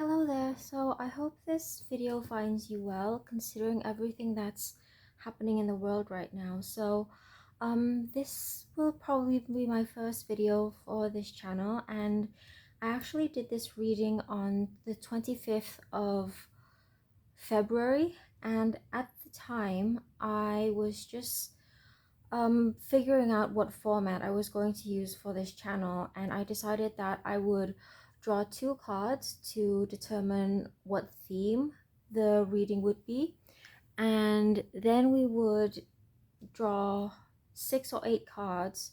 Hello there. So I hope this video finds you well, considering everything that's happening in the world right now. This will probably be my first video for this channel, and I actually did this reading on the 25th of February, and at the time I was just figuring out what format I was going to use for this channel, and I decided that I would draw two cards to determine what theme the reading would be, and then we would draw 6 or 8 cards,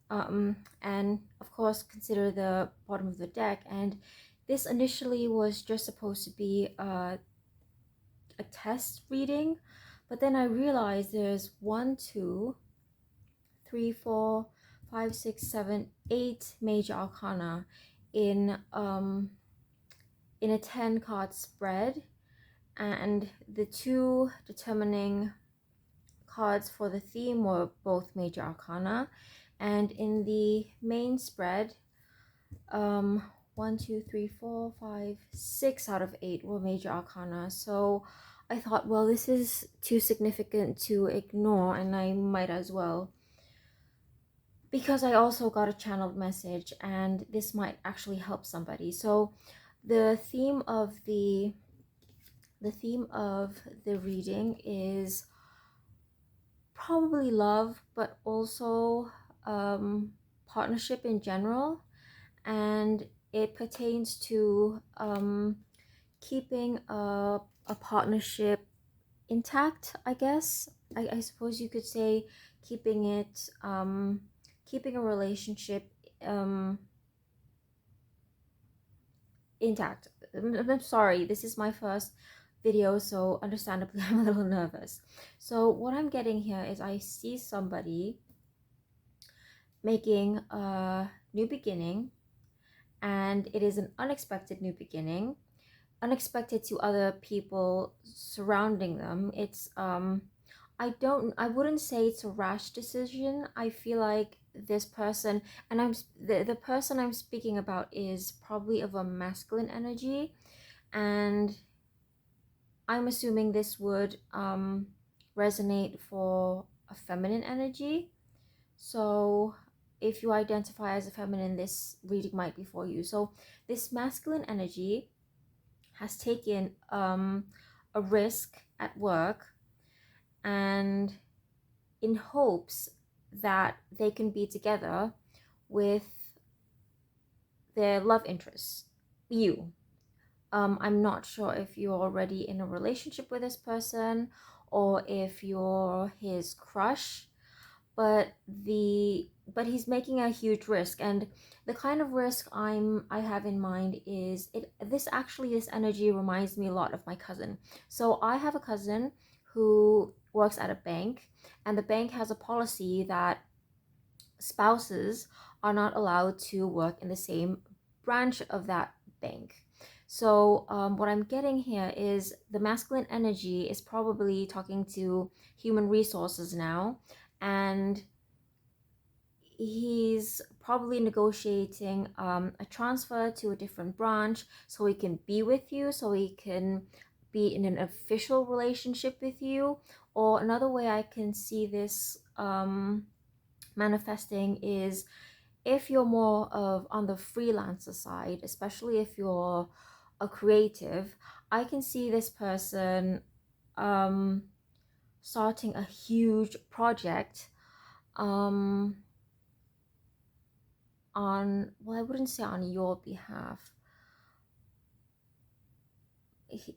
and of course consider the bottom of the deck. And this initially was just supposed to be a test reading, but then I realized there's 8 major arcana in a 10 card spread, and the two determining cards for the theme were both major arcana, and in the main spread, 6 out of 8 were major arcana. So I thought, well, this is too significant to ignore, and I might as well, because I also got a channeled message and this might actually help somebody. So the theme of the reading is probably love, but also partnership in general, and it pertains to keeping a partnership intact, I guess. I suppose you could say keeping it keeping a relationship intact. I'm sorry, this is my first video, so understandably I'm a little nervous. So what I'm getting here is I see somebody making a new beginning, and it is an unexpected new beginning, unexpected to other people surrounding them. It's I wouldn't say it's a rash decision. I feel like this person, and the person I'm speaking about is probably of a masculine energy, and I'm assuming this would resonate for a feminine energy. So if you identify as a feminine, this reading might be for you. So this masculine energy has taken a risk at work, and in hopes that they can be together with their love interest, you. I'm not sure if you're already in a relationship with this person or if you're his crush, but he's making a huge risk, and the kind of risk I have in mind is this energy reminds me a lot of my cousin. So I have a cousin who works at a bank, and the bank has a policy that spouses are not allowed to work in the same branch of that bank. So what I'm getting here is the masculine energy is probably talking to human resources now, and he's probably negotiating a transfer to a different branch so he can be with you, so he can be in an official relationship with you. Or another way I can see this manifesting is if you're more of on the freelancer side, especially if you're a creative. I can see this person starting a huge project on, well, I wouldn't say on your behalf.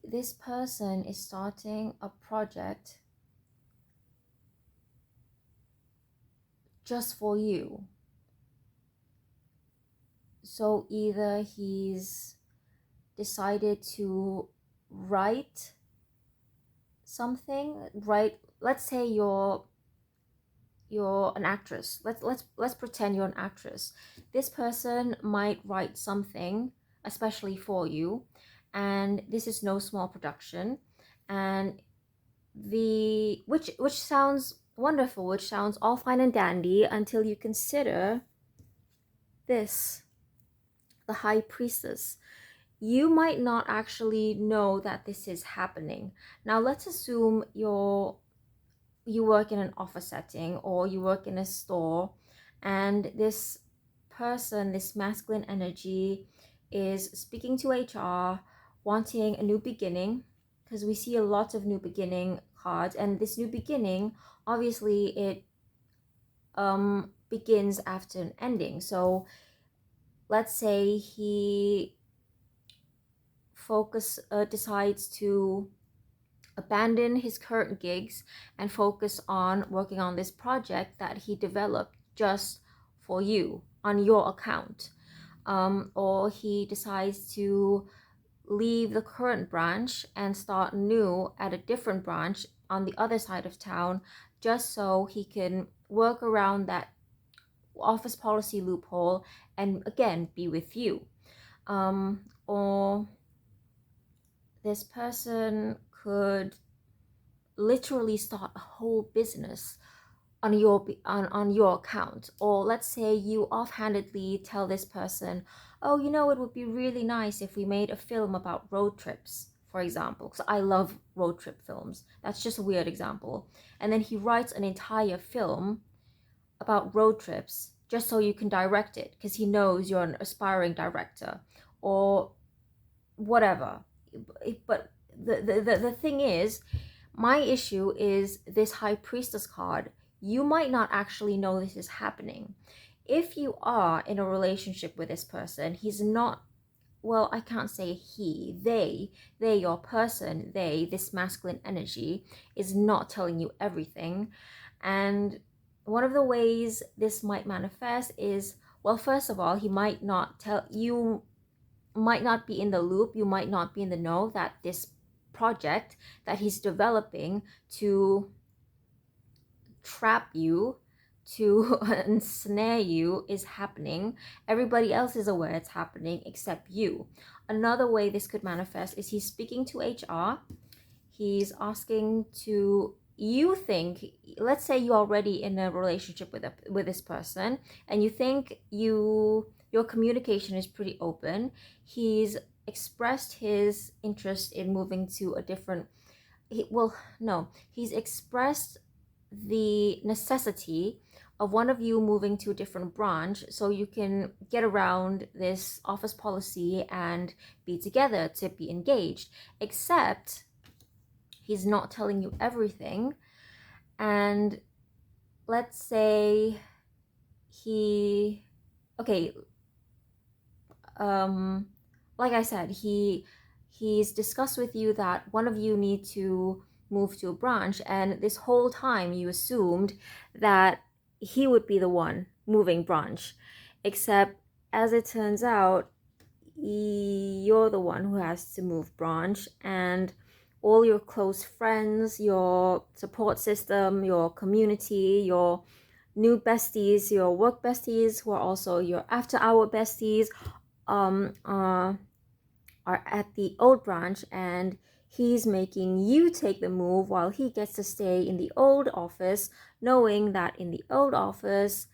This person is starting a project just for you. So either he's decided to write something, let's say you're an actress. Let's pretend you're an actress. This person might write something especially for you, and this is no small production, and which sounds wonderful, which sounds all fine and dandy until you consider this, the High Priestess. you might not actually know that this is happening. Now let's assume you work in an office setting or you work in a store, and this person, this masculine energy, is speaking to HR, wanting a new beginning, because we see a lot of new beginning cards, and this new beginning, obviously, it begins after an ending. So let's say he decides to abandon his current gigs and focus on working on this project that he developed just for you on your account. Or he decides to leave the current branch and start new at a different branch on the other side of town, just so he can work around that office policy loophole and again be with you. Or this person could literally start a whole business on your account. Or let's say you offhandedly tell this person, oh, it would be really nice if we made a film about road trips, for example, because I love road trip films. That's just a weird example. And then he writes an entire film about road trips just so you can direct it, because he knows you're an aspiring director or whatever. But the thing is, my issue is this High Priestess card. You might not actually know this is happening. If you are in a relationship with this person, he's not, well, I can't say he, they, your person, this masculine energy is not telling you everything. And one of the ways this might manifest is, well, first of all, he might not tell you, might not be in the loop, you might not be in the know that this project that he's developing to trap you, to ensnare you, is happening. Everybody else is aware it's happening except you. Another way this could manifest is he's speaking to HR. He's asking to, you think, let's say you're already in a relationship with this person, and you think your communication is pretty open. He's expressed his interest in moving to a different, he's expressed the necessity of one of you moving to a different branch so you can get around this office policy and be together, to be engaged. Except he's not telling you everything. And let's say like I said, he's discussed with you that one of you need to move to a branch, and this whole time you assumed that he would be the one moving branch, except as it turns out, you're the one who has to move branch, and all your close friends, your support system, your community, your new besties, your work besties, who are also your after-hour besties, are at the old branch, and he's making you take the move while he gets to stay in the old office, knowing that in the old office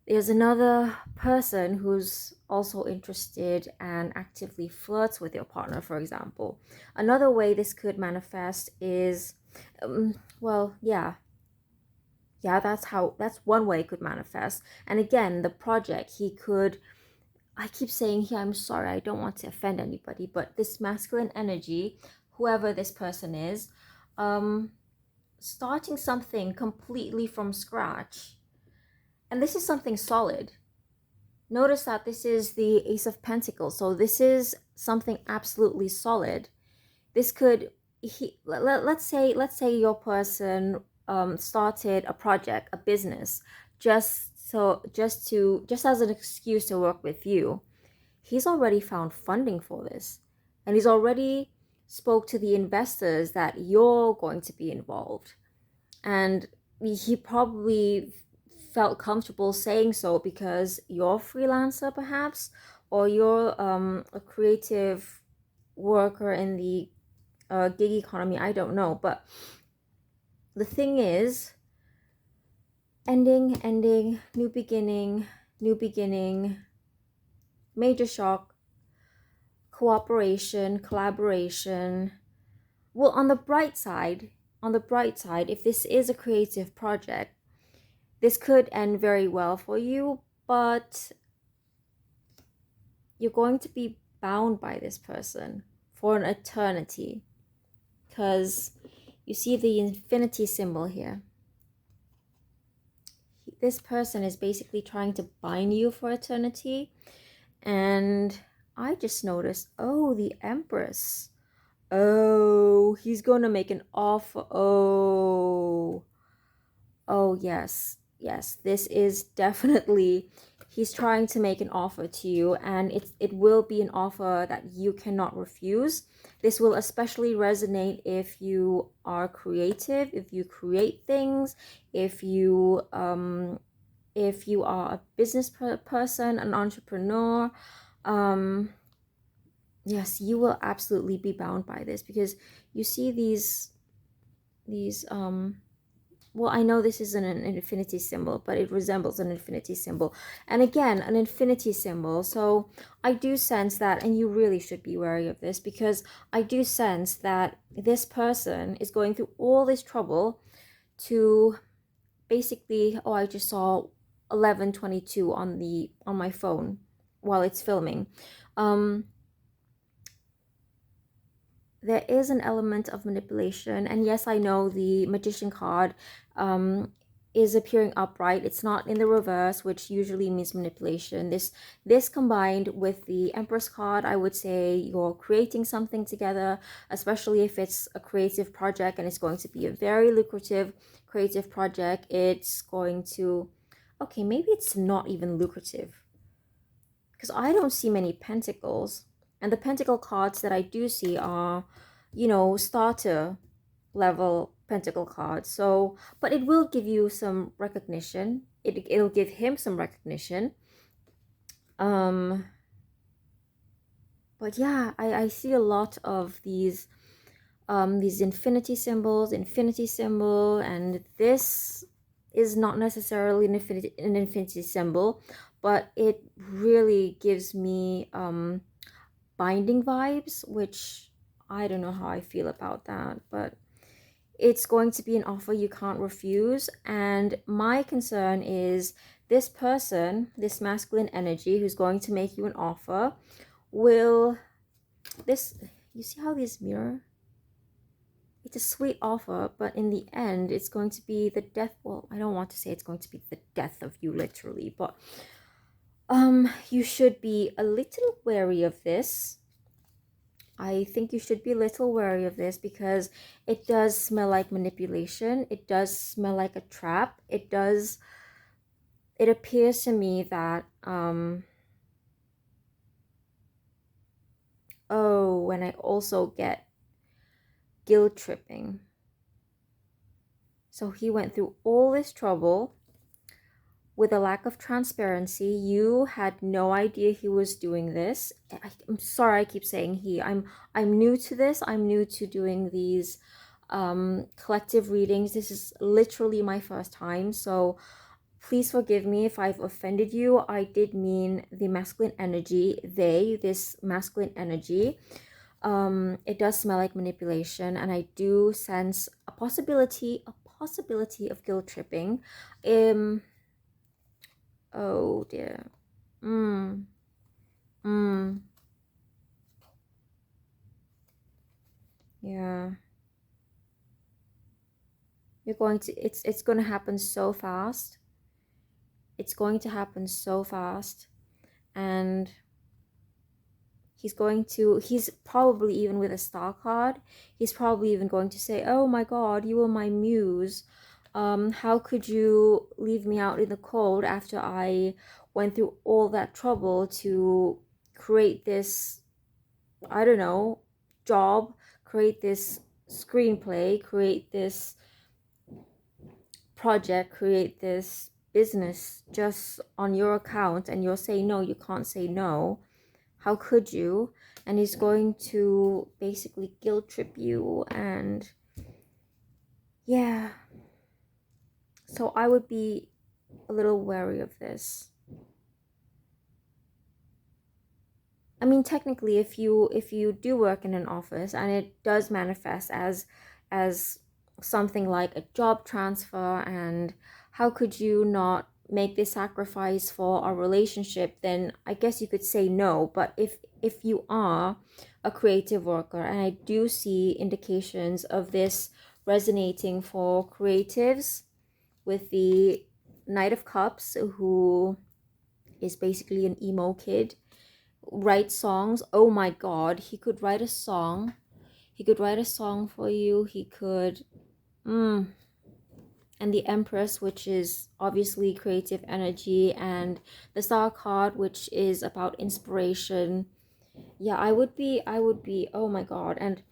there's another person who's also interested and actively flirts with your partner, for example. Another way this could manifest is, that's one way it could manifest. And again, the project, I keep saying here, I'm sorry, I don't want to offend anybody, but this masculine energy, whoever this person is, starting something completely from scratch. And this is something solid. Notice that this is the Ace of Pentacles, so this is something absolutely solid. This could, let's say your person started a project, a business, just as an excuse to work with you. He's already found funding for this, and he's already spoke to the investors that you're going to be involved, and he probably felt comfortable saying so because you're a freelancer, perhaps, or you're a creative worker in the gig economy. I don't know, but the thing is, ending, new beginning, major shock, cooperation, collaboration. Well, on the bright side, if this is a creative project, this could end very well for you, but you're going to be bound by this person for an eternity, because you see the infinity symbol here. This person is basically trying to bind you for eternity. And I just noticed, oh, the Empress. Oh, he's going to make an offer. Oh, yes. Yes, this is definitely, he's trying to make an offer to you, and it will be an offer that you cannot refuse. This will especially resonate if you are creative, if you create things, if you are a business person, an entrepreneur. Yes, you will absolutely be bound by this, because you see these well, I know this isn't an infinity symbol, but it resembles an infinity symbol. And again, an infinity symbol. So I do sense that, and you really should be wary of this, because I do sense that this person is going through all this trouble to basically, oh, I just saw 11:22 on my phone while it's filming. There is an element of manipulation, and yes, I know the Magician card is appearing upright. It's not in the reverse, which usually means manipulation. This combined with the Empress card, I would say you're creating something together, especially if it's a creative project and it's going to be a very lucrative creative project. It's going to, okay, maybe it's not even lucrative, because I don't see many pentacles. And the pentacle cards that I do see are, starter level pentacle cards. So, but it will give you some recognition. It'll give him some recognition. But yeah, I see a lot of these infinity symbol, and this is not necessarily an infinity symbol, but it really gives me binding vibes, which I don't know how I feel about that, but it's going to be an offer you can't refuse. And my concern is this person, this masculine energy who's going to make you an offer, will this, you see how this mirror, it's a sweet offer, but in the end it's going to be the death. Well, I don't want to say it's going to be the death of you literally, but you should be a little wary of this. I think you should be a little wary of this, because it does smell like manipulation. It does smell like a trap. It appears to me that oh, and I also get guilt tripping. So he went through all this trouble with a lack of transparency. You had no idea he was doing this. I'm sorry I keep saying he. I'm new to this. I'm new to doing these collective readings. This is literally my first time, so please forgive me if I've offended you. I did mean the masculine energy, this masculine energy. It does smell like manipulation, and I do sense a possibility of guilt tripping. Oh dear. Mm. Mm. Yeah. You're going to, it's going to happen so fast. It's going to happen so fast. And he's probably, even with a star card, he's probably even going to say, oh my God, you were my muse. How could you leave me out in the cold after I went through all that trouble to create this, I don't know, job, create this screenplay, create this project, create this business just on your account, and you'll say no, you can't say no. How could you? And he's going to basically guilt trip you, and yeah. So I would be a little wary of this. I mean, technically, if you do work in an office and it does manifest as something like a job transfer, and how could you not make this sacrifice for a relationship, then I guess you could say no. But if you are a creative worker, and I do see indications of this resonating for creatives with the Knight of Cups, who is basically an emo kid, write songs. Oh my god, he could write a song. He could write a song for you. He could and the Empress, which is obviously creative energy, and the Star card, which is about inspiration. Yeah, I would be oh my god. And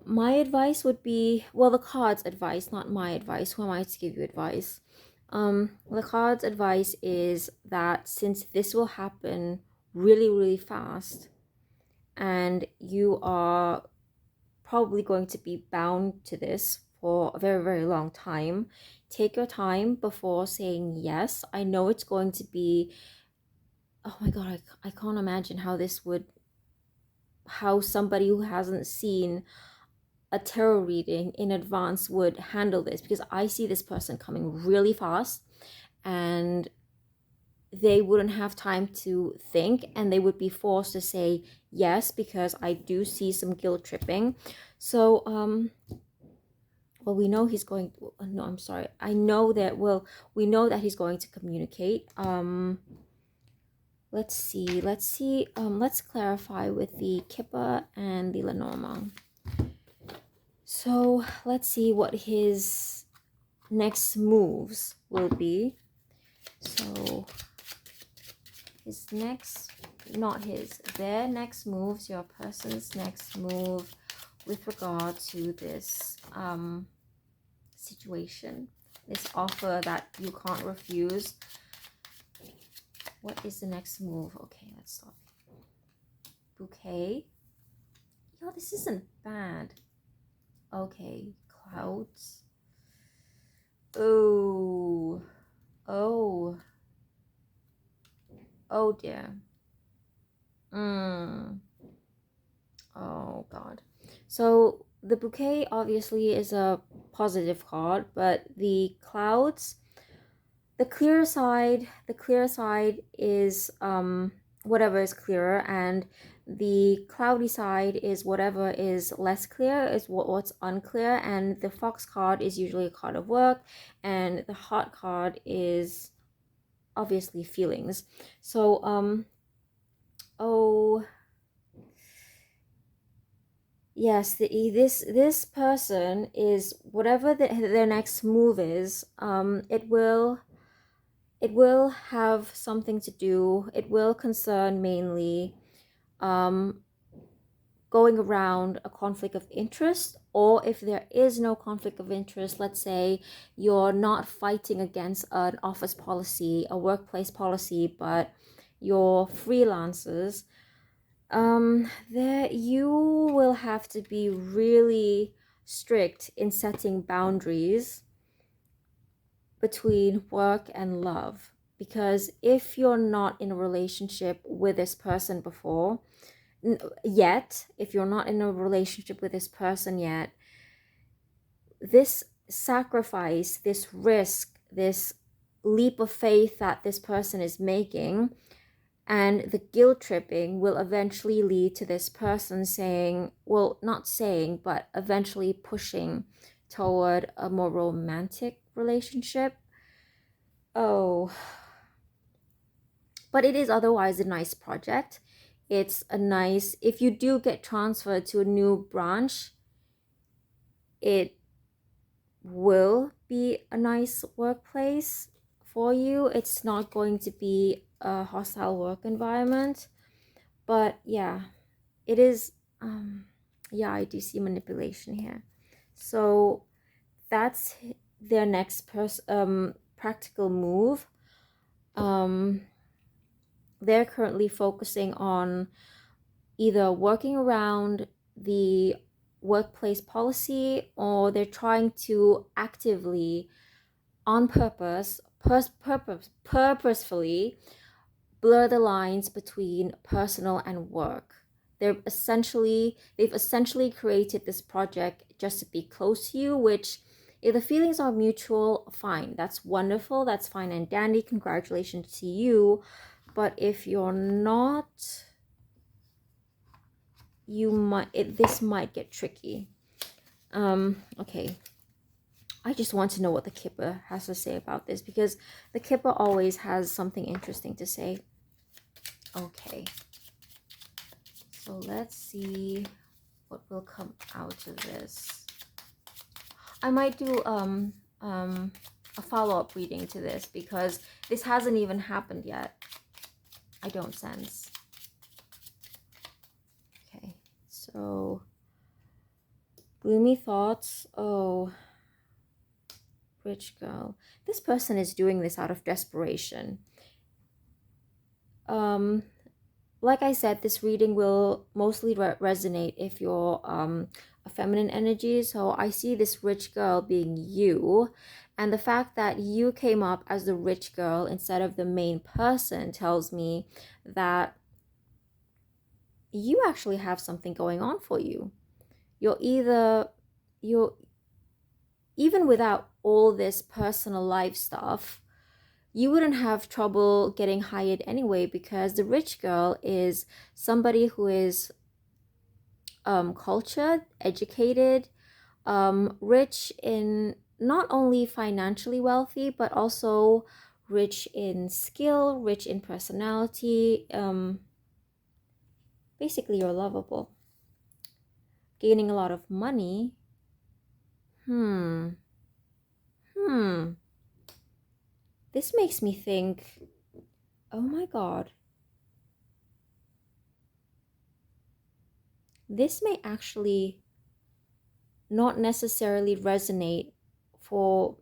my advice would be, well, the card's advice, not my advice. Who am I to give you advice? The card's advice is that since this will happen really, really fast, and you are probably going to be bound to this for a very, very long time, take your time before saying yes. I know it's going to be, oh my god, I can't imagine how somebody who hasn't seen a tarot reading in advance would handle this, because I see this person coming really fast, and they wouldn't have time to think, and they would be forced to say yes, because I do see some guilt tripping. So well, we know he's going to, no, I'm sorry, I know that, well, we know that he's going to communicate. Let's see, let's clarify with the Kipper and the Lenormand. So let's see what his next moves will be. So their next moves, your person's next move with regard to this situation, this offer that you can't refuse. What is the next move? Okay, let's stop. Bouquet. Yo, this isn't bad. Okay, clouds. Oh dear. Oh god. So the bouquet obviously is a positive card, but the clouds, the clear side is whatever is clearer, and the cloudy side is whatever is less clear, is what's unclear. And the fox card is usually a card of work, and the heart card is obviously feelings. So oh yes, this person is, whatever their next move is, it will have something to do, it will concern mainly going around a conflict of interest. Or if there is no conflict of interest, let's say you're not fighting against an office policy, a workplace policy, but you're freelancers, there you will have to be really strict in setting boundaries between work and love. Because if you're not in a relationship with this person yet, if you're not in a relationship with this person yet, this sacrifice, this risk, this leap of faith that this person is making, and the guilt tripping will eventually lead to this person saying, well, not saying, but eventually pushing toward a more romantic relationship. Oh, but it is otherwise a nice project. It's a nice, if you do get transferred to a new branch, it will be a nice workplace for you. It's not going to be a hostile work environment, but yeah, it is. Yeah, I do see manipulation here. So that's their next practical move. They're currently focusing on either working around the workplace policy, or they're trying to actively, on purposefully blur the lines between personal and work. They've essentially created this project just to be close to you, which if the feelings are mutual, fine. That's wonderful. That's fine and dandy. Congratulations to you. But if you're not, this might get tricky. Okay. I just want to know what the Kipper has to say about this, because the Kipper always has something interesting to say. Okay. So let's see what will come out of this. I might do a follow-up reading to this, because this hasn't even happened yet. I don't sense. Okay, so gloomy thoughts. Oh, rich girl. This person is doing this out of desperation. Like I said, this reading will mostly resonate if you're a feminine energy. So I see this rich girl being you. And the fact that you came up as the rich girl instead of the main person tells me that you actually have something going on for you. You're even without all this personal life stuff, you wouldn't have trouble getting hired anyway, because the rich girl is somebody who is cultured, educated, rich in not only financially wealthy, but also rich in skill, rich in personality. Basically, you're lovable. Gaining a lot of money. This makes me think, oh my God. This may actually not necessarily resonate for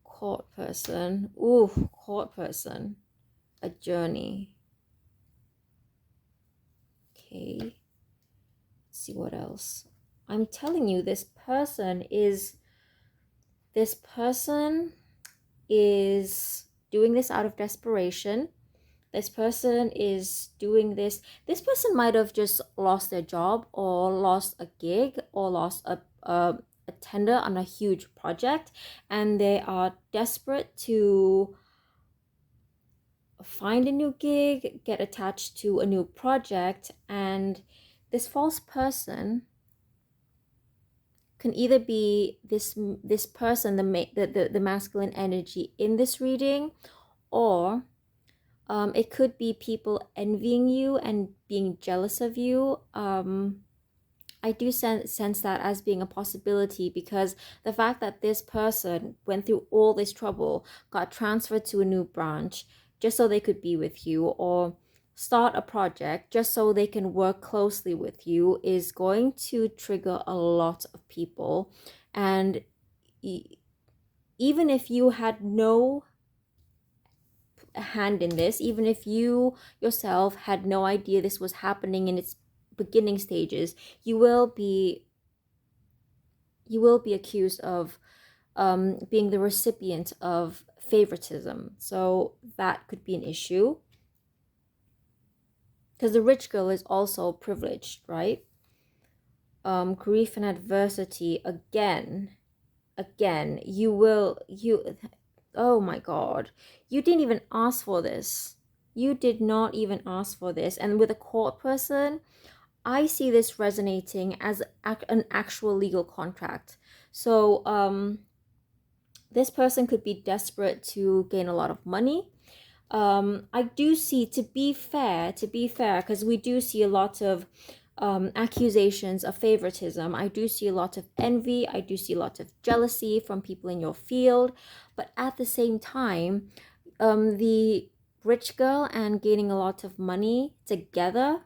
court person. Ooh, court person. A journey. Okay. Let's see what else. I'm telling you, this person is doing this out of desperation. This person is doing this. This person might have just lost their job, or lost a gig, or lost a tender on a huge project, and they are desperate to find a new gig, get attached to a new project. And this false person can either be this person, the masculine energy in this reading, or it could be people envying you and being jealous of you. I do sense that as being a possibility, because the fact that this person went through all this trouble, got transferred to a new branch just so they could be with you, or start a project just so they can work closely with you, is going to trigger a lot of people. And even if you had no hand in this, even if you yourself had no idea this was happening in its beginning stages, you will be accused of being the recipient of favoritism. So that could be an issue, because the rich girl is also privileged, right? Grief and adversity. Again, oh my God, you didn't even ask for this. You did not even ask for this. And with a court person, I see this resonating as an actual legal contract. So this person could be desperate to gain a lot of money. I do see, to be fair, because we do see a lot of accusations of favoritism. I do see a lot of envy. I do see a lot of jealousy from people in your field. But at the same time, the rich girl and gaining a lot of money together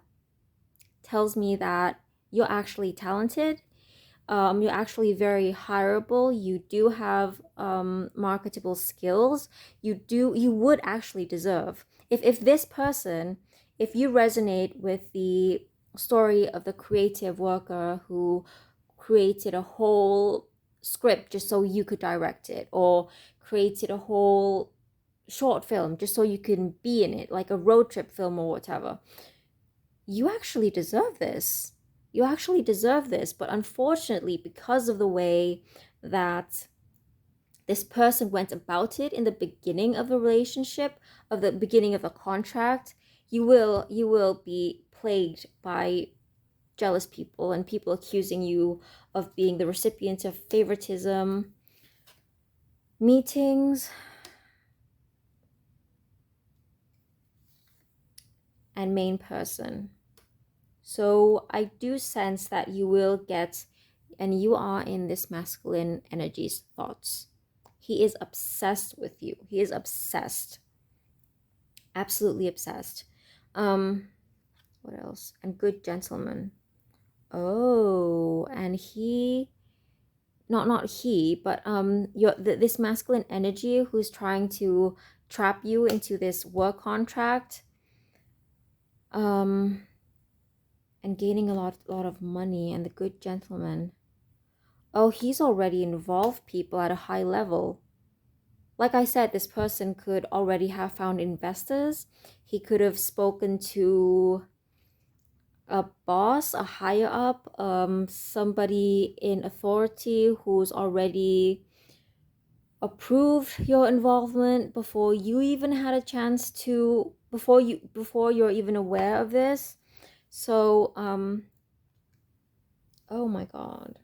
tells me that you're actually talented. You're actually very hireable. You do have marketable skills. You would actually deserve. If this person, if you resonate with the story of the creative worker who created a whole script just so you could direct it, or created a whole short film just so you can be in it, like a road trip film or whatever. You actually deserve this. You actually deserve this. But unfortunately, because of the way that this person went about it in the beginning of the relationship, of the beginning of the contract, you will be plagued by jealous people and people accusing you of being the recipient of favoritism, meetings, and main person. So I do sense that you will get, and you are in this masculine energy's thoughts. He is obsessed with you. He is obsessed. Absolutely obsessed. What else? And good gentleman. Oh, and he, not he, but this masculine energy who's trying to trap you into this work contract, and gaining a lot of money, and the good gentleman. Oh, he's already involved people at a high level. Like I said, this person could already have found investors. He could have spoken to a boss, a higher up, somebody in authority who's already approved your involvement before you even had a chance to, before you're even aware of this. So oh my god,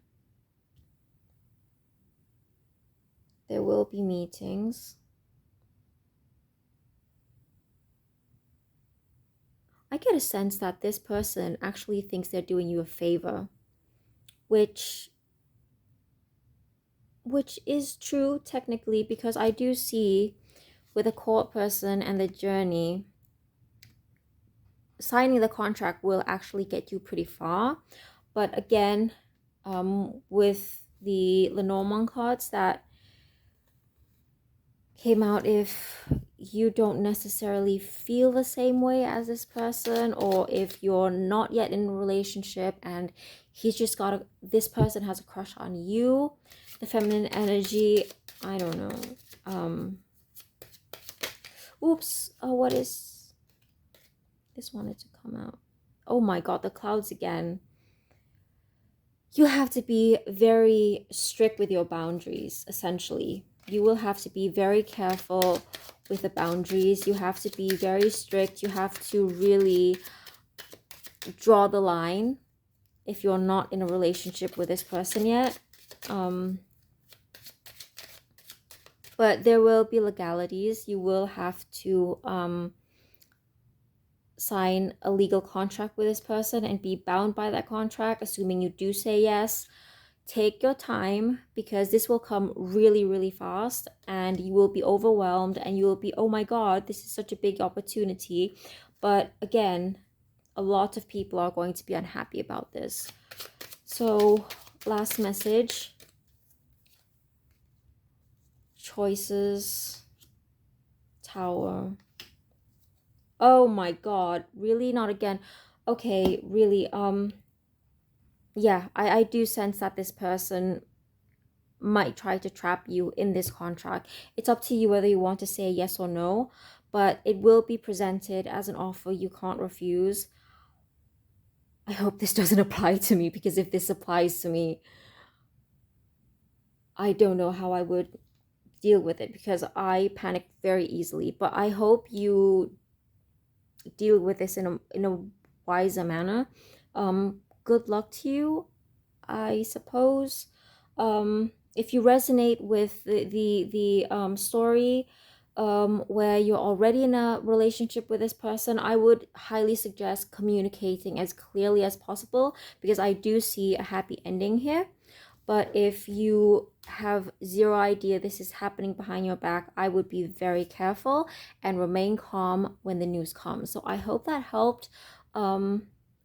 there will be meetings. I get a sense that this person actually thinks they're doing you a favor, which is true technically, because I do see with a court person and the journey, signing the contract will actually get you pretty far. But again, with the Lenormand cards that came out, if you don't necessarily feel the same way as this person, or if you're not yet in a relationship and he's just this person has a crush on you, the feminine energy, I don't know. Oops. Oh, what is this? Wanted to come out. Oh my god, the clouds again. You have to be very strict with your boundaries, essentially. You will have to be very careful with the boundaries. You have to be very strict. You have to really draw the line if you're not in a relationship with this person yet. But there will be legalities. You will have to sign a legal contract with this person and be bound by that contract, assuming you do say yes. Take your time, because this will come really, really fast, and you will be overwhelmed and you will be, oh my god, this is such a big opportunity. But again, a lot of people are going to be unhappy about this. So last message: choices, Tower. Oh my god, really? Not again? Okay, really, yeah, I do sense that this person might try to trap you in this contract. It's up to you whether you want to say yes or no, but it will be presented as an offer you can't refuse. I hope this doesn't apply to me, because if this applies to me, I don't know how I would deal with it, because I panic very easily. But I hope you deal with this in a wiser manner. Good luck to you, I suppose. If you resonate with the story, where you're already in a relationship with this person, I would highly suggest communicating as clearly as possible, because I do see a happy ending here. But if you have zero idea this is happening behind your back, I would be very careful and remain calm when the news comes. So I hope that helped.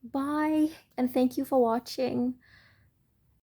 Bye, and thank you for watching.